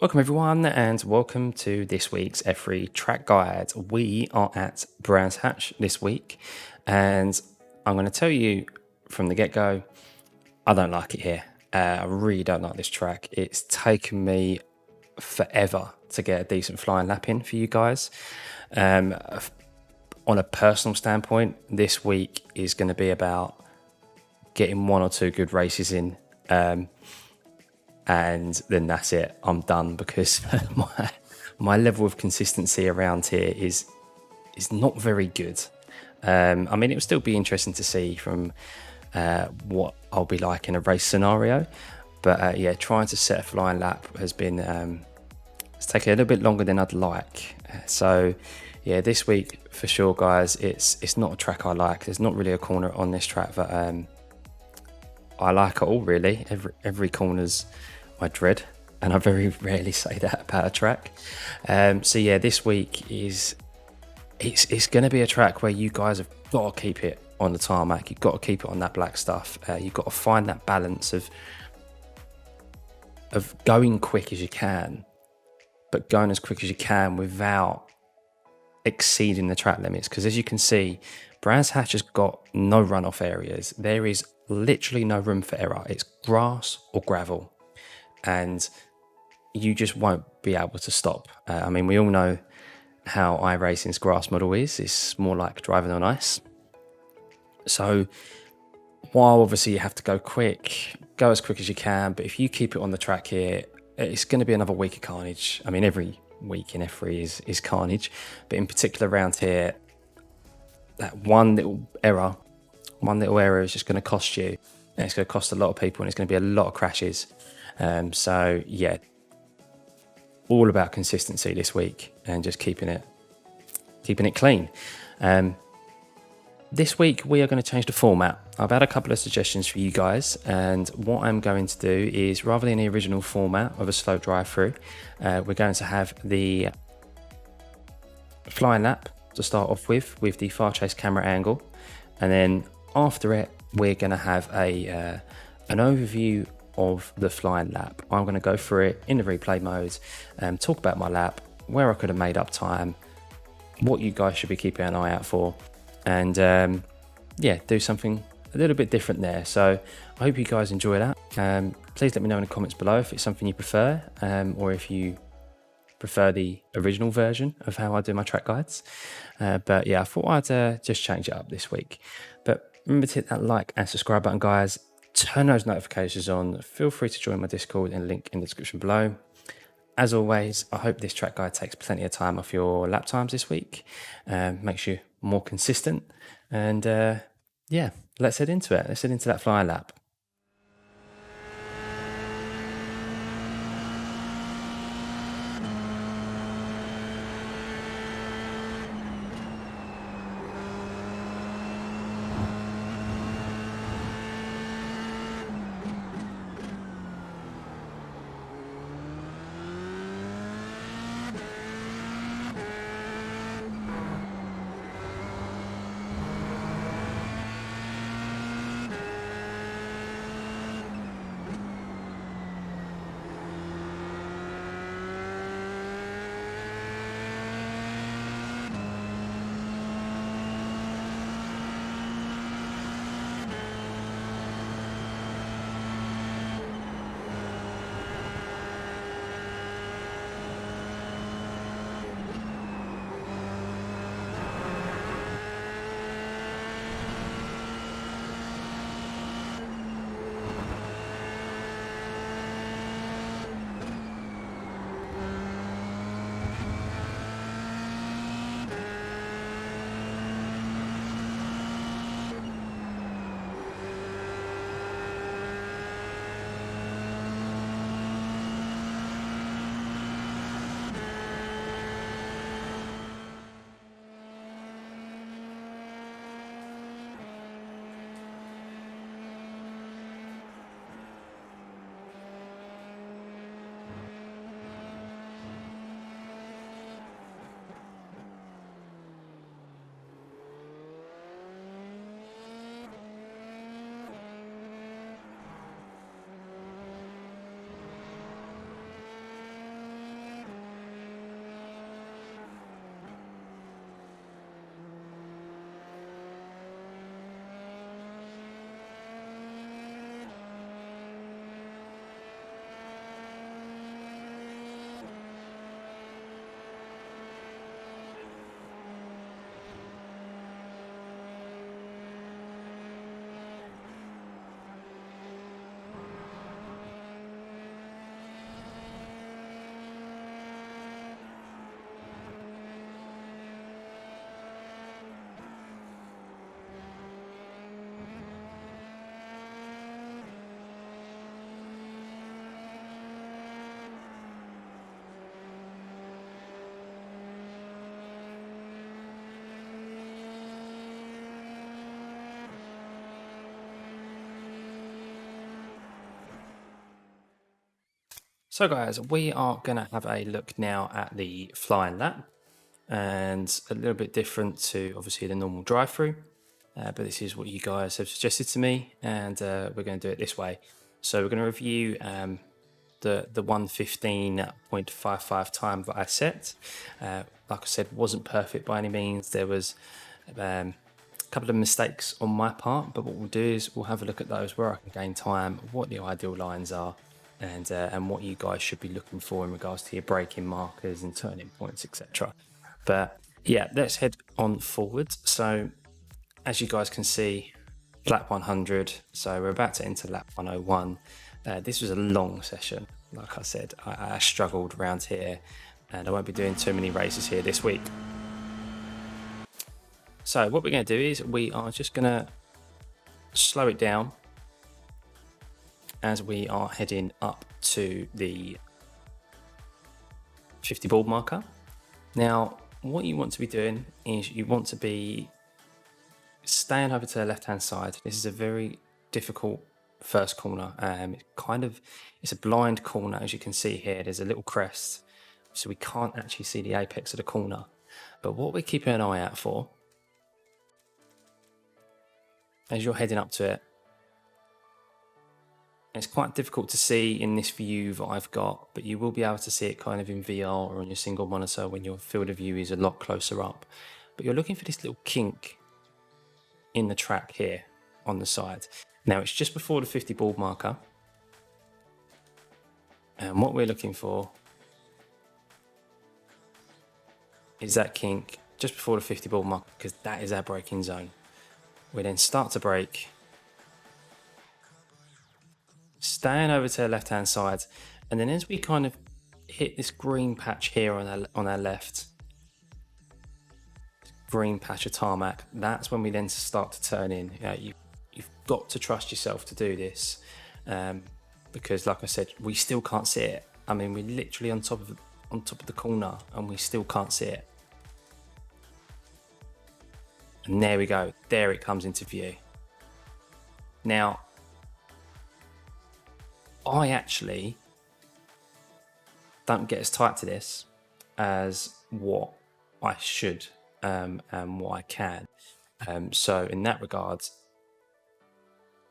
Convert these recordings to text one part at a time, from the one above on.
Welcome everyone and welcome to this week's F3 track guide. We are at Brands Hatch this week and I'm going to tell you from the get-go, I don't like it here. I really don't like this track. It's taken me forever to get a decent flying lap in for you guys. On a personal standpoint, this week is going to be about getting one or two good races in. And then that's it. I'm done because my level of consistency around here is not very good. I mean, it will still be interesting to see from what I'll be like in a race scenario, but yeah, trying to set a flying lap has been it's taken a little bit longer than I'd like. So yeah, this week for sure, guys, it's not a track I like. There's not really a corner on this track that I like at all, really. Every corner's I dread, and I very rarely say that about a track. So yeah, this week it's going to be a track where you guys have got to keep it on the tarmac. You've got to keep it on that black stuff. You've got to find that balance of going quick as you can, but going as quick as you can without exceeding the track limits. Because as you can see, Brands Hatch has got no runoff areas. There is literally no room for error. It's grass or gravel, and you just won't be able to stop. I mean, we all know how iRacing's grass model is. It's more like driving on ice. So while obviously you have to go as quick as you can, but if you keep it on the track here, it's going to be another week of carnage. I mean, every week in F3 is carnage, but in particular around here, that one little error is just going to cost you, and it's going to cost a lot of people, and it's going to be a lot of crashes. So yeah, all about consistency this week and just keeping it clean. This week we are going to change the format. I've had a couple of suggestions for you guys, and what I'm going to do is, rather than the original format of a slow drive through, we're going to have the flying lap to start off with the far chase camera angle, and then after it we're going to have an overview of the flying lap. I'm going to go through it in the replay mode, talk about my lap, where I could have made up time, what you guys should be keeping an eye out for, and yeah, do something a little bit different there. So I hope you guys enjoy that. Please let me know in the comments below if it's something you prefer, or if you prefer the original version of how I do my track guides. But yeah, I thought I'd just change it up this week. But remember to hit that like and subscribe button, guys. Turn those notifications on. Feel free to join my Discord and link in the description below. As always, I hope this track guide takes plenty of time off your lap times this week, makes you more consistent, and yeah, let's head into it. Let's head into that flying lap. So guys, we are going to have a look now at the flying lap, and a little bit different to obviously the normal drive-through, but this is what you guys have suggested to me, and we're going to do it this way. So we're going to review the 1:15.55 time that I set. Like I said, wasn't perfect by any means. There was a couple of mistakes on my part, but what we'll do is we'll have a look at those, where I can gain time, what the ideal lines are, and what you guys should be looking for in regards to your braking markers and turning points, etc. But yeah, let's head on forward. So as you guys can see, lap 100. So we're about to enter lap 101. This was a long session. Like I said, I struggled around here, and I won't be doing too many races here this week. So what we're going to do is we are just going to slow it down as we are heading up to the 50 ball marker. Now, what you want to be doing is you want to be staying over to the left hand side. This is a very difficult first corner. It's a blind corner, as you can see here. There's a little crest, so we can't actually see the apex of the corner. But what we're keeping an eye out for, as you're heading up to it, it's quite difficult to see in this view that I've got, but you will be able to see it kind of in VR or on your single monitor when your field of view is a lot closer up. But you're looking for this little kink in the track here on the side. Now it's just before the 50 ball marker, and what we're looking for is that kink just before the 50 ball marker, because that is our braking zone. We then start to brake, staying over to the left hand side, and then as we kind of hit this green patch here on our left, green patch of tarmac, that's when we then start to turn in. You've got to trust yourself to do this, because like I said, we still can't see it. I mean, we're literally on top of the corner and we still can't see it. And there we go, there it comes into view. Now, I actually don't get as tight to this as what I should and what I can. So in that regard,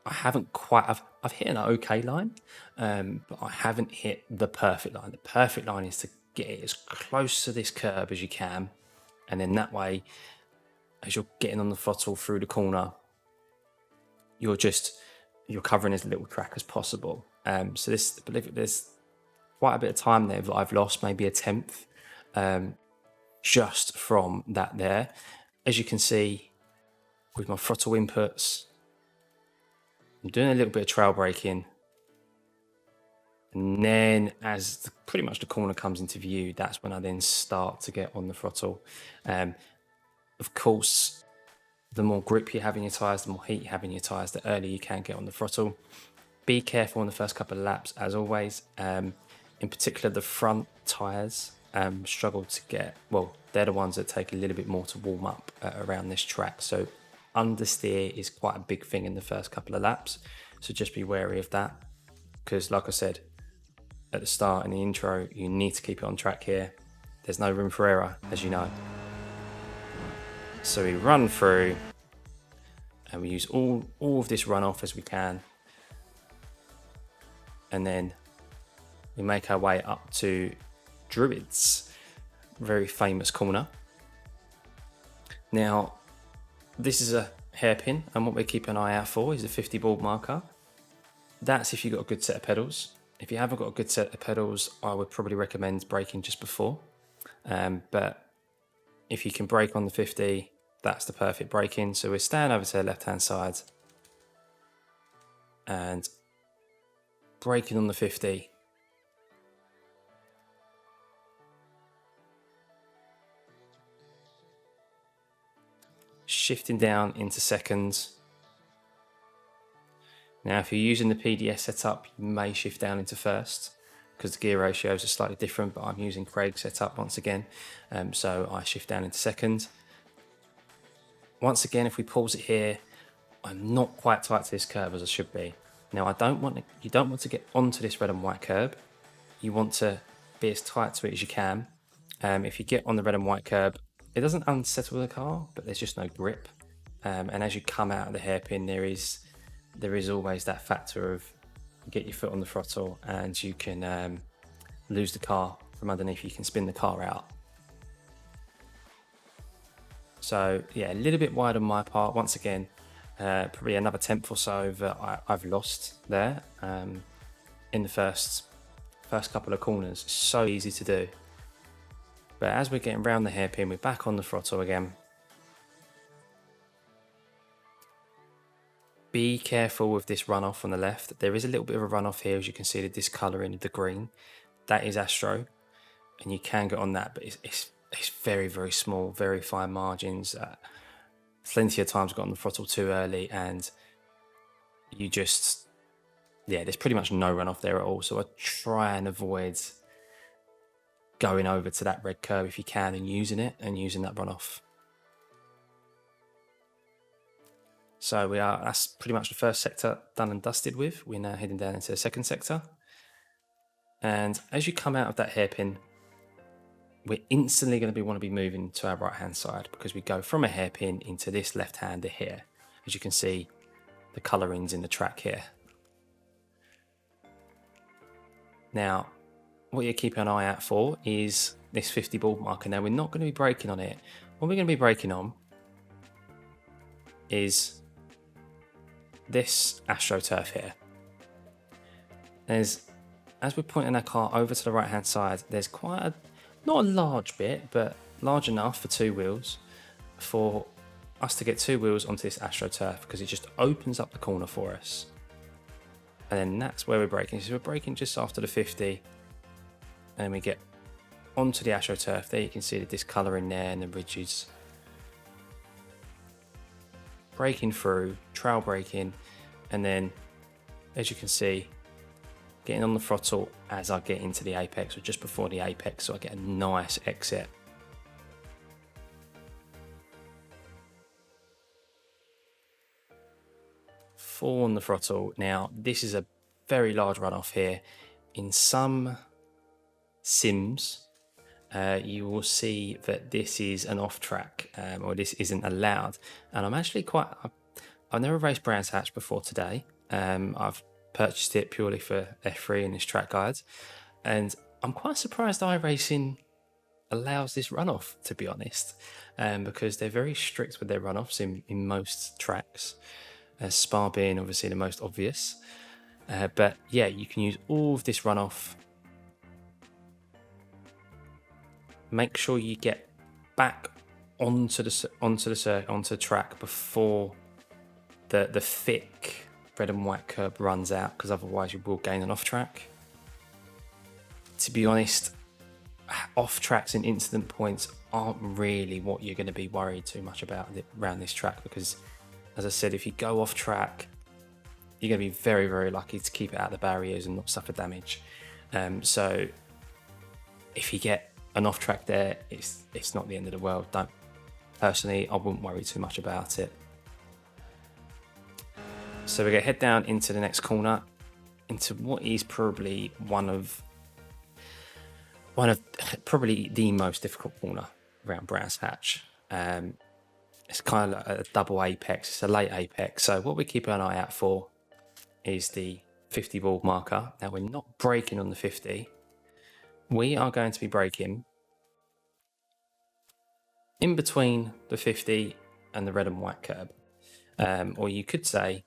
I haven't quite, I've hit an okay line, but I haven't hit the perfect line. The perfect line is to get it as close to this curb as you can, and then that way, as you're getting on the throttle through the corner, you're covering as little track as possible. So I believe there's quite a bit of time there that I've lost, maybe a tenth, just from that there. As you can see, with my throttle inputs, I'm doing a little bit of trail braking, and then as pretty much the corner comes into view, that's when I then start to get on the throttle. Of course, the more grip you have in your tyres, the more heat you have in your tyres, the earlier you can get on the throttle. Be careful on the first couple of laps, as always. In particular, the front tyres struggle to get, well, they're the ones that take a little bit more to warm up around this track. So understeer is quite a big thing in the first couple of laps. So just be wary of that, because like I said at the start in the intro, you need to keep it on track here. There's no room for error, as you know. So we run through and we use all of this runoff as we can, and then we make our way up to Druid's very famous corner. Now this is a hairpin, and what we keep an eye out for is the 50 ball marker. That's if you've got a good set of pedals. If you haven't got a good set of pedals, I would probably recommend braking just before, but if you can brake on the 50, that's the perfect braking. So we're staying over to the left hand side and braking on the 50. Shifting down into seconds. Now, if you're using the PDS setup, you may shift down into first, because the gear ratios are slightly different, but I'm using Craig's setup once again. So I shift down into second. Once again, if we pause it here, I'm not quite tight to this curb as I should be. Now, you don't want to get onto this red and white curb. you want to be as tight to it as you can. If you get on the red and white curb, it doesn't unsettle the car, but there's just no grip. And as you come out of the hairpin, there is always that factor of get your foot on the throttle and you can lose the car from underneath. You can spin the car out. So yeah, a little bit wide on my part. Once again, probably another tenth or so that I've lost there in the first couple of corners. It's so easy to do. But as we're getting around the hairpin, we're back on the throttle again. Be careful with this runoff on the left. There is a little bit of a runoff here, as you can see the discolouring of the green. That is Astro, and you can get on that, but it's very, very small, very fine margins. Plenty of times got on the throttle too early, and you just, yeah, there's pretty much no runoff there at all. So I try and avoid going over to that red curb if you can and using that runoff. So that's pretty much the first sector done and dusted with. We're now heading down into the second sector. And as you come out of that hairpin, we're instantly going to want to be moving to our right hand side, because we go from a hairpin into this left hander here. As you can see, the colourings in the track here. Now, what you're keeping an eye out for is this 50 ball marker. Now, we're not going to be braking on it. What we're going to be braking on is this AstroTurf here. As we're pointing our car over to the right hand side, there's quite not a large bit, but large enough for two wheels for us to get two wheels onto this AstroTurf, because it just opens up the corner for us. And then that's where we're braking. So we're braking just after the 50, and then we get onto the AstroTurf. There you can see the discolouring there and the ridges. Braking through, trail braking, and then as you can see, getting on the throttle as I get into the apex, or just before the apex, so I get a nice exit. Full on the throttle. Now, this is a very large runoff here. In some sims, you will see that this is an off track, or this isn't allowed. And I'm actually I've never raced Brands Hatch before today. I've purchased it purely for F3 and its track guides, and I'm quite surprised iRacing allows this runoff, to be honest, because they're very strict with their runoffs in most tracks, Spa being obviously the most obvious. But yeah, you can use all of this runoff. Make sure you get back onto the track before the thick red and white curb runs out, because otherwise you will gain an off track. To be honest, off tracks and incident points aren't really what you're going to be worried too much about around this track, because as I said, if you go off track, you're going to be very, very lucky to keep it out of the barriers and not suffer damage. So if you get an off track there, it's not the end of the world. Personally, I wouldn't worry too much about it. So we're going to head down into the next corner, into what is probably one of probably the most difficult corner around Brands Hatch. It's kind of like a double apex. It's a late apex. So what we keep an eye out for is the 50 ball marker. Now, we're not braking on the 50. We are going to be braking in between the 50 and the red and white curb. Or you could say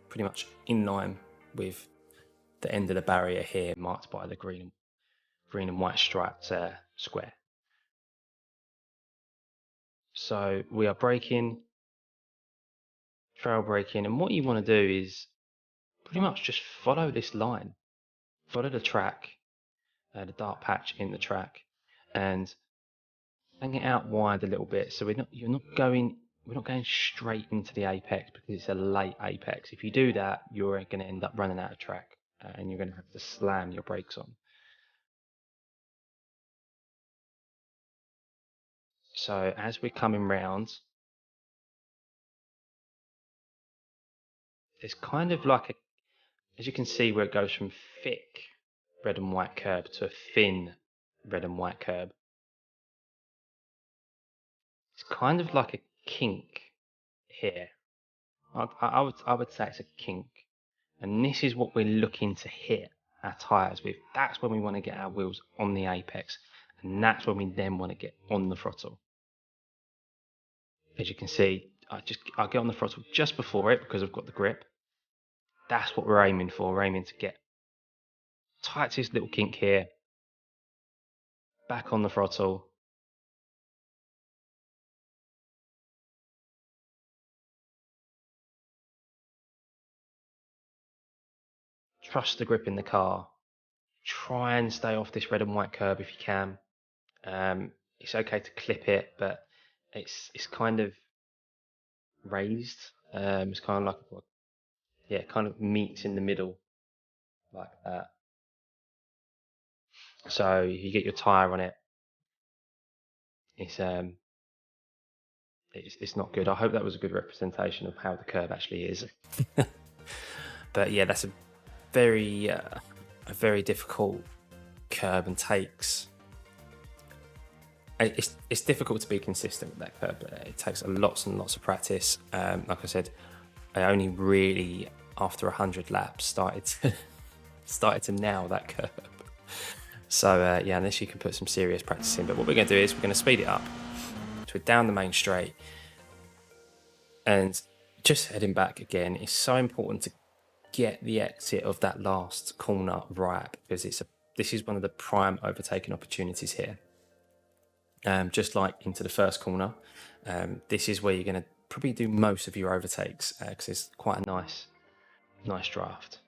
pretty much in line with the end of the barrier here, marked by the green and white striped square. So we are braking, trail braking, and what you want to do is pretty much just follow this line, follow the track, the dark patch in the track, and hang it out wide a little bit. So we're not going straight into the apex, because it's a late apex. If you do that, you're going to end up running out of track, and you're going to have to slam your brakes on. So as we're coming round, there's kind of like as you can see, where it goes from thick red and white curb to a thin red and white curb. It's kind of like a kink here. I would say it's a kink, and this is what we're looking to hit our tires with. That's when we want to get our wheels on the apex, and that's when we then want to get on the throttle. As you can see, I get on the throttle just before it because I've got the grip. That's what we're aiming for. We're aiming to get tight to this little kink here, back on the throttle. Trust the grip in the car. Try and stay off this red and white curb if you can. It's okay to clip it, but it's kind of raised. It's kind of like, yeah, kind of meets in the middle like that. So if you get your tire on it, it's not good. I hope that was a good representation of how the curve actually is. But yeah, that's a very difficult curb and takes. It's difficult to be consistent with that curb. It takes lots and lots of practice. Like I said, I only really after 100 laps started to nail that curb. So yeah, unless you can put some serious practice in. But what we're going to do is we're going to speed it up. So we're down the main straight, and just heading back again. It's so important to get the exit of that last corner right, because this is one of the prime overtaking opportunities here. Just like into the first corner, this is where you're going to probably do most of your overtakes because it's quite a nice draft.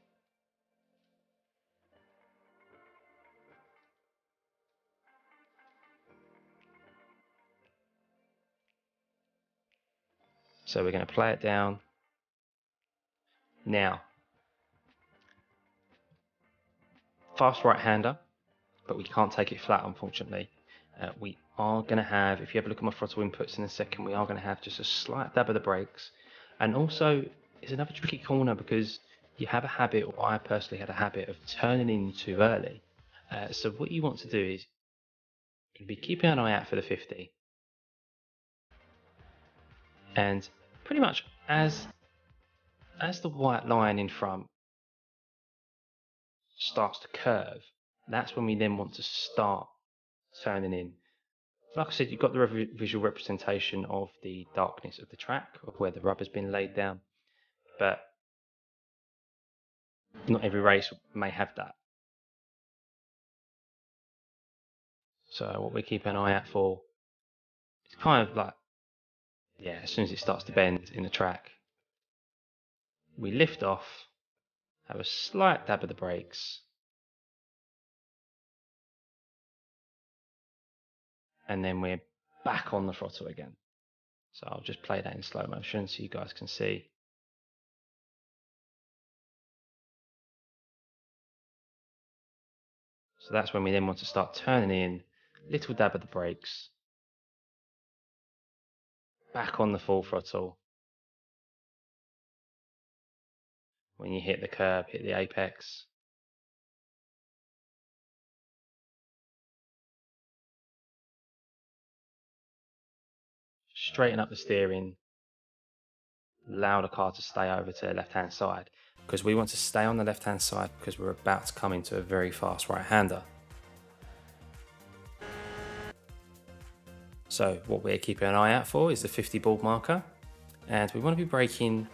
So we're going to play it down. Now, fast right-hander, but we can't take it flat, unfortunately. We are going to have, if you have a look at my throttle inputs in a second, we are going to have just a slight dab of the brakes. And also, it's another tricky corner because you have a habit, or I personally had a habit, of turning in too early. So what you want to do is be keeping an eye out for the 50. And pretty much as the white line in front starts to curve, that's when we then want to start turning in. Like I said, you've got the visual representation of the darkness of the track, of where the rubber's been laid down, but not every race may have that. So what we keep an eye out for is kind of like, yeah, as soon as it starts to bend in the track, we lift off, have a slight dab of the brakes, and then we're back on the throttle again. So I'll just play that in slow motion so you guys can see. So that's when we then want to start turning in, little dab of the brakes, back on the full throttle. When you hit the curb, hit the apex. Straighten up the steering, allow the car to stay over to the left-hand side, because we want to stay on the left-hand side because we're about to come into a very fast right-hander. So what we're keeping an eye out for is the 50 ball marker, and we want to be braking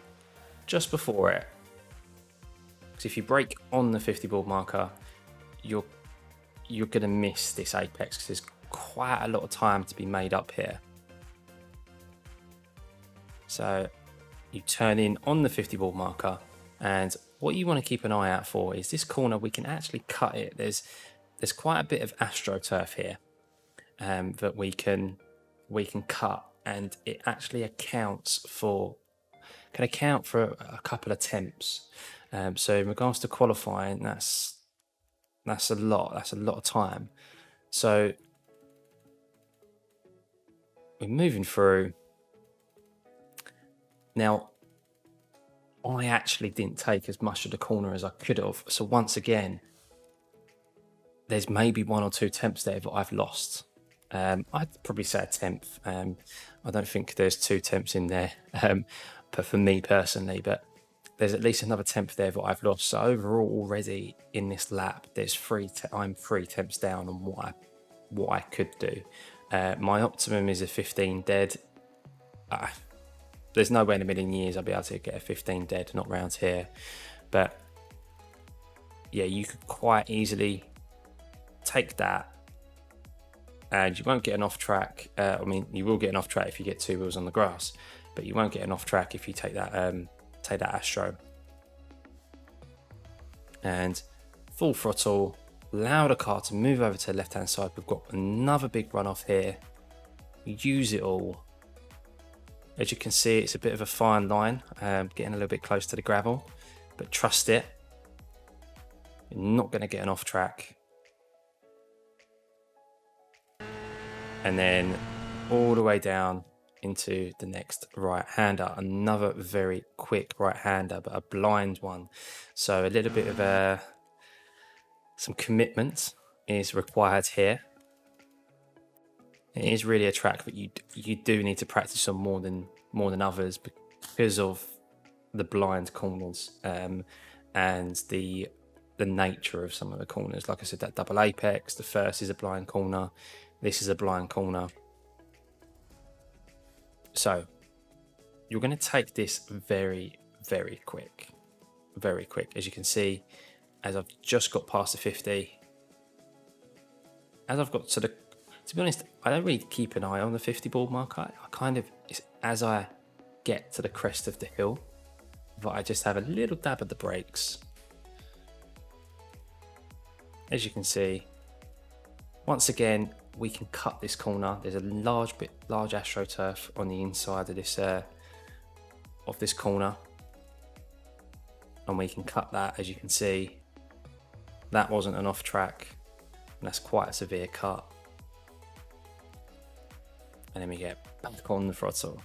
just before it. Because if you brake on the 50 ball marker, you're going to miss this apex because there's quite a lot of time to be made up here. So you turn in on the 50 ball marker, and what you want to keep an eye out for is this corner. We can actually cut it. There's quite a bit of astroturf here that we can cut, and it actually can account for a couple of temps. So in regards to qualifying, that's a lot. That's a lot of time. So we're moving through. Now, I actually didn't take as much of the corner as I could have. So once again, there's maybe 1 or 2 temps there that I've lost. I'd probably say a tenth. I don't think there's 2 temps in there, but for me personally, but there's at least another tenth there that I've lost. So overall, already in this lap, there's I'm 3 temps down on what I could do. My optimum is a 15 dead. There's nowhere in a million years I'll be able to get a 15 dead, not round here. But yeah, you could quite easily take that, and you won't get an off track. I mean, you will get an off track if you get 2 wheels on the grass, but you won't get an off track if you take that Astro. And full throttle, allow the car to move over to the left hand side. We've got another big runoff here. Use it all. As you can see, it's a bit of a fine line, getting a little bit close to the gravel, but trust it, you're not going to get an off track. And then all the way down into the next right-hander, another very quick right-hander, but a blind one. So a little bit of some commitment is required here. It is really a track that you do need to practice on more than others because of the blind corners and the nature of some of the corners. Like I said, that double apex, the first is a blind corner, this is a blind corner. So you're going to take this very, very quick. Very quick. As you can see, as I've just got past the 50, as I've got to be honest, I don't really keep an eye on the 50 ball mark. I kind of, it's as I get to the crest of the hill that I just have a little dab at the brakes. As you can see, once again, we can cut this corner. There's a large AstroTurf on the inside of this corner, and we can cut that. As you can see, that wasn't an off track, and that's quite a severe cut. And then we get back on the throttle.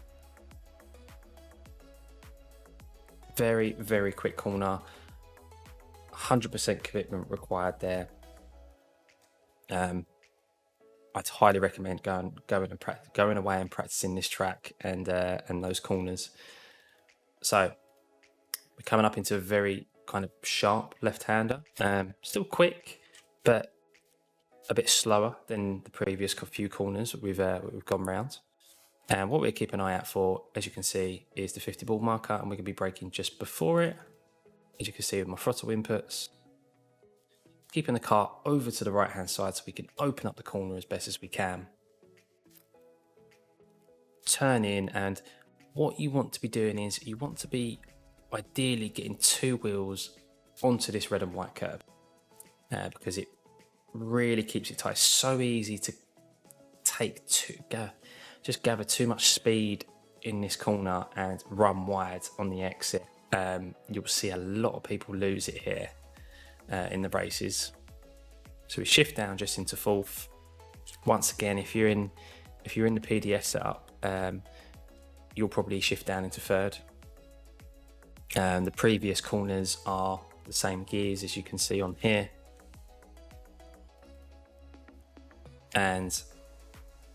Very, very quick corner. 100% commitment required there. I'd highly recommend going away and practicing this track and those corners. So we're coming up into a very kind of sharp left-hander. Still quick, but a bit slower than the previous few corners we've gone round. And what we're keeping an eye out for, as you can see, is the 50 ball marker, and we're going to be braking just before it. As you can see with my throttle inputs, keeping the car over to the right hand side so we can open up the corner as best as we can. Turn in, and what you want to be doing is you want to be ideally getting 2 wheels onto this red and white curb, because it really keeps it tight. It's so easy to just gather too much speed in this corner and run wide on the exit. You'll see a lot of people lose it here in the races. So we shift down just into 4th. Once again, if you're in the PDS setup, you'll probably shift down into 3rd. The previous corners are the same gears as you can see on here, and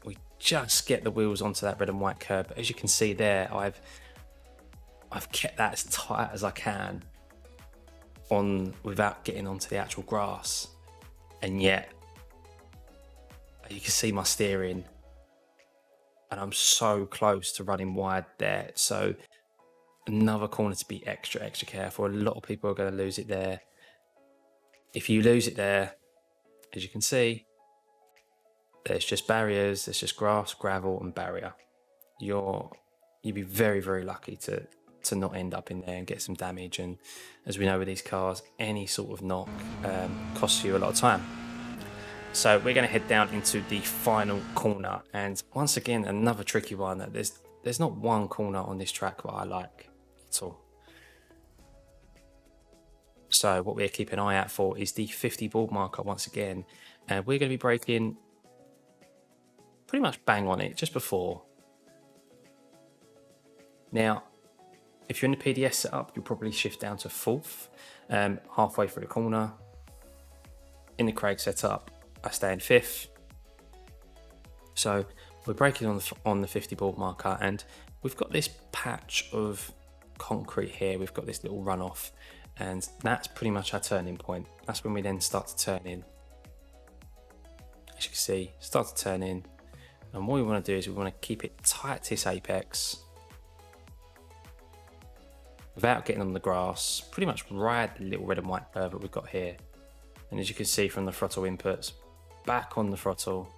we just get the wheels onto that red and white curb. As you can see there, I've kept that as tight as I can on without getting onto the actual grass, and yet you can see my steering, and I'm so close to running wide there. So another corner to be extra careful. A lot of people are going to lose it there. If you lose it there, as you can see, there's just barriers, there's just grass, gravel and barrier. You'd be very, very lucky to not end up in there and get some damage. And as we know with these cars, any sort of knock costs you a lot of time. So we're going to head down into the final corner, and once again another tricky one. That there's not one corner on this track that I like at all. So what we're keeping an eye out for is the 50 ball marker once again, and we're going to be braking pretty much bang on it just before. Now, if you're in the PDS setup, you'll probably shift down to 4th, halfway through the corner. in the Craig setup, I stay in 5th. So we're braking on the 50 ball marker, and we've got this patch of concrete here. We've got this little runoff, and that's pretty much our turning point. That's when we then start to turn in. As you can see, start to turn in. And what we want to do is we want to keep it tight to this apex without getting on the grass. Pretty much ride the little red and white curve that we've got here. And as you can see from the throttle inputs, back on the throttle,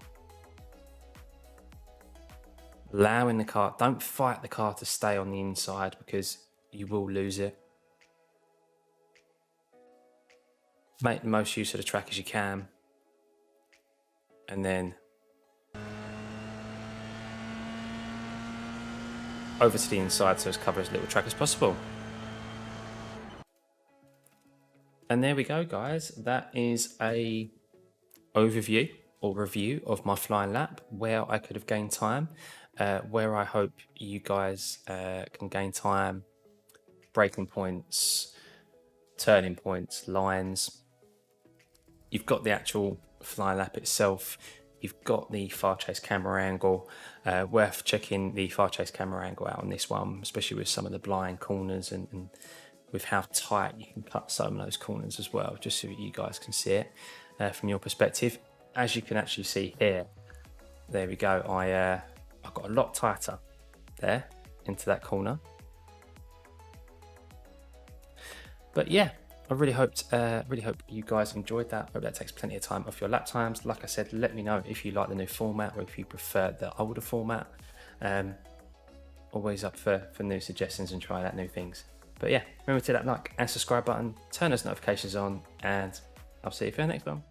allowing the car, don't fight the car to stay on the inside because you will lose it. Make the most use of the track as you can. And then over to the inside so as cover as little track as possible. And there we go, guys. That is a overview or review of my flying lap, where I could have gained time, where I hope you guys can gain time, braking points, turning points, lines. You've got the actual flying lap itself. You've got the far chase camera angle. Worth checking the far chase camera angle out on this one, especially with some of the blind corners and with how tight you can cut some of those corners as well, just so that you guys can see it from your perspective. As you can actually see here, there we go. I got a lot tighter there into that corner. But yeah, I really hope you guys enjoyed that. Hope that takes plenty of time off your lap times. Like I said, let me know if you like the new format or if you prefer the older format. Always up for new suggestions and trying out new things. But yeah, remember to hit that like and subscribe button, turn those notifications on, and I'll see you for the next one.